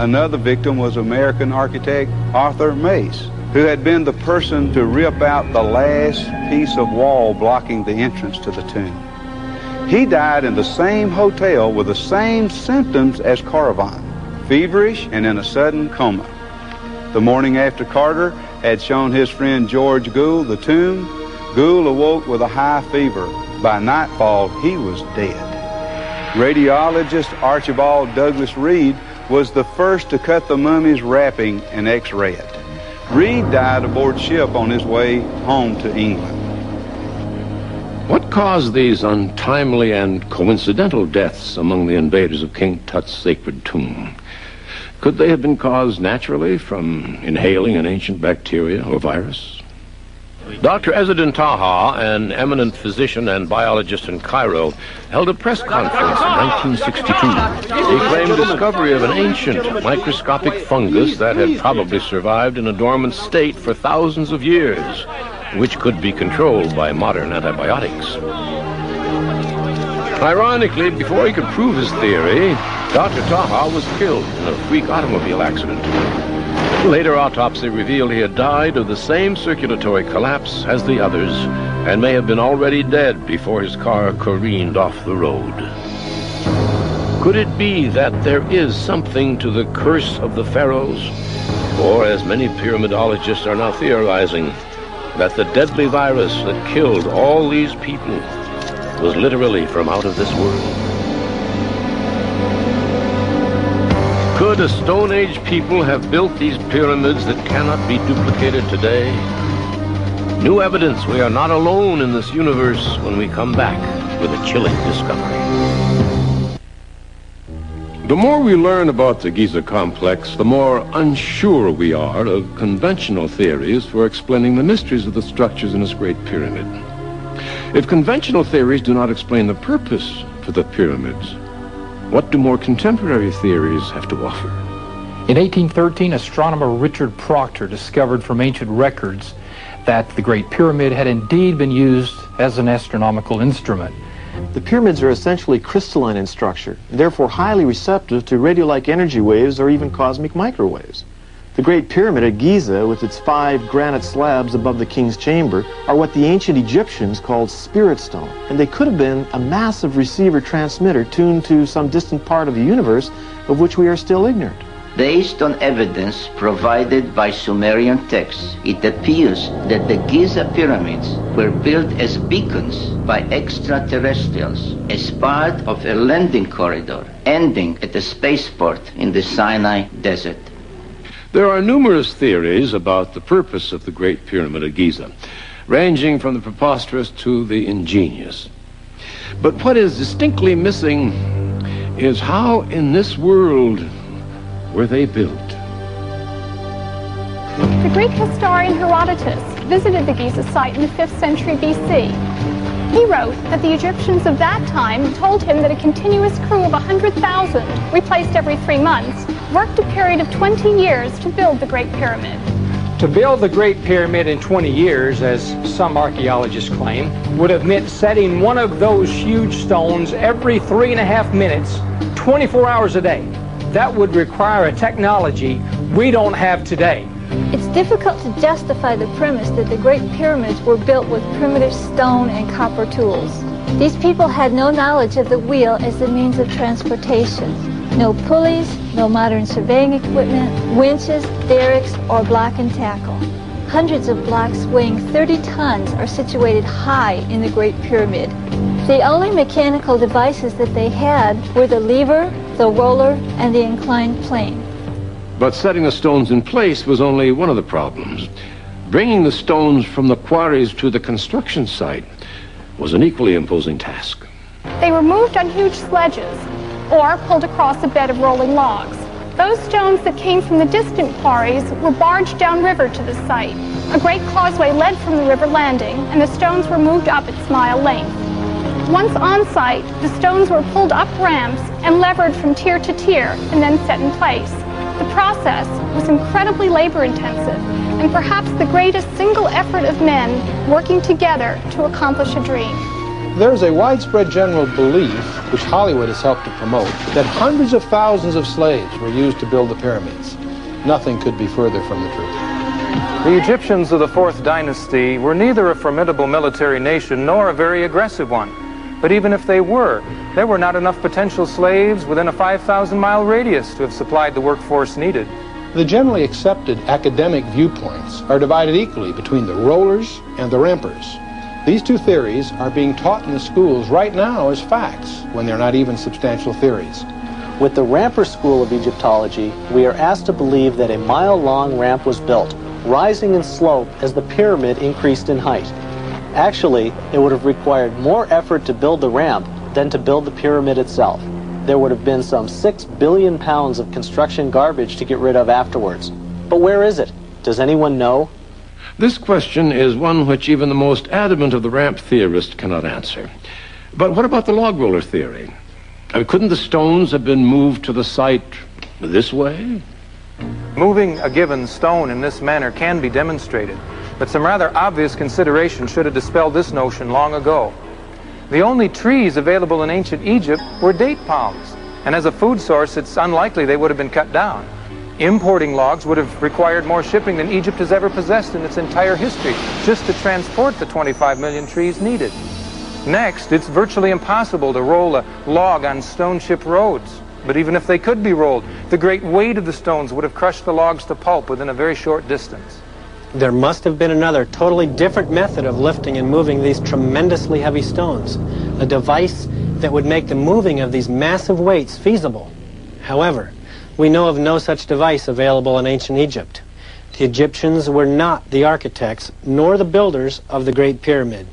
Another victim was American architect Arthur Mace, who had been the person to rip out the last piece of wall blocking the entrance to the tomb. He died in the same hotel with the same symptoms as Caravan, feverish and in a sudden coma. The morning after Carter had shown his friend George Gould the tomb, Gould awoke with a high fever. By nightfall, he was dead. Radiologist Archibald Douglas Reed was the first to cut the mummy's wrapping and x-ray it. Reed died aboard ship on his way home to England. What caused these untimely and coincidental deaths among the invaders of King Tut's sacred tomb? Could they have been caused naturally from inhaling an ancient bacteria or virus? Dr. Ezzeddin Taha, an eminent physician and biologist in Cairo, held a press conference in 1962. He claimed discovery of an ancient microscopic fungus that had probably survived in a dormant state for thousands of years, which could be controlled by modern antibiotics. Ironically, before he could prove his theory, Dr. Taha was killed in a freak automobile accident. Later autopsy revealed he had died of the same circulatory collapse as the others and may have been already dead before his car careened off the road. Could it be that there is something to the curse of the pharaohs? Or, as many pyramidologists are now theorizing, that the deadly virus that killed all these people was literally from out of this world? Could a Stone Age people have built these pyramids that cannot be duplicated today? New evidence we are not alone in this universe when we come back with a chilling discovery. The more we learn about the Giza complex, the more unsure we are of conventional theories for explaining the mysteries of the structures in this great pyramid. If conventional theories do not explain the purpose for the pyramids, what do more contemporary theories have to offer? In 1813, astronomer Richard Proctor discovered from ancient records that the Great Pyramid had indeed been used as an astronomical instrument. The pyramids are essentially crystalline in structure, and therefore highly receptive to radio-like energy waves or even cosmic microwaves. The Great Pyramid at Giza, with its 5 granite slabs above the king's chamber, are what the ancient Egyptians called spirit stone, and they could have been a massive receiver-transmitter tuned to some distant part of the universe of which we are still ignorant. Based on evidence provided by Sumerian texts, it appears that the Giza pyramids were built as beacons by extraterrestrials as part of a landing corridor ending at a spaceport in the Sinai Desert. There are numerous theories about the purpose of the Great Pyramid at Giza, ranging from the preposterous to the ingenious. But what is distinctly missing is how in this world were they built? The Greek historian Herodotus visited the Giza site in the 5th century BC. He wrote that the Egyptians of that time told him that a continuous crew of 100,000, replaced every 3 months, worked a period of 20 years to build the Great Pyramid. To build the Great Pyramid in 20 years, as some archaeologists claim, would have meant setting one of those huge stones every 3.5 minutes, 24 hours a day. That would require a technology we don't have today. It's difficult to justify the premise that the Great Pyramids were built with primitive stone and copper tools. These people had no knowledge of the wheel as the means of transportation. No pulleys, no modern surveying equipment, winches, derricks, or block and tackle. Hundreds of blocks weighing 30 tons are situated high in the Great Pyramid. The only mechanical devices that they had were the lever, the roller, and the inclined plane. But setting the stones in place was only one of the problems. Bringing the stones from the quarries to the construction site was an equally imposing task. They were moved on huge sledges or pulled across a bed of rolling logs. Those stones that came from the distant quarries were barged downriver to the site. A great causeway led from the river landing, and the stones were moved up its mile length. Once on site, the stones were pulled up ramps and levered from tier to tier and then set in place. The process was incredibly labor-intensive and perhaps the greatest single effort of men working together to accomplish a dream. There's a widespread general belief, which Hollywood has helped to promote, that hundreds of thousands of slaves were used to build the pyramids. Nothing could be further from the truth. The Egyptians of the 4th dynasty were neither a formidable military nation nor a very aggressive one. But even if they were, there were not enough potential slaves within a 5,000-mile radius to have supplied the workforce needed. The generally accepted academic viewpoints are divided equally between the rollers and the rampers. These two theories are being taught in the schools right now as facts, when they're not even substantial theories. With the Ramper School of Egyptology, we are asked to believe that a mile-long ramp was built, rising in slope as the pyramid increased in height. Actually, it would have required more effort to build the ramp than to build the pyramid itself. There would have been some 6 billion pounds of construction garbage to get rid of afterwards. But where is it? Does anyone know? This question is one which even the most adamant of the ramp theorists cannot answer. But what about the log roller theory? Couldn't the stones have been moved to the site this way? Moving a given stone in this manner can be demonstrated, but some rather obvious consideration should have dispelled this notion long ago. The only trees available in ancient Egypt were date palms, and as a food source, it's unlikely they would have been cut down. Importing logs would have required more shipping than Egypt has ever possessed in its entire history, just to transport the 25 million trees needed. Next, it's virtually impossible to roll a log on stone-ship roads. But even if they could be rolled, the great weight of the stones would have crushed the logs to pulp within a very short distance. There must have been another totally different method of lifting and moving these tremendously heavy stones, a device that would make the moving of these massive weights feasible. However, we know of no such device available in ancient Egypt. The Egyptians were not the architects nor the builders of the Great Pyramid.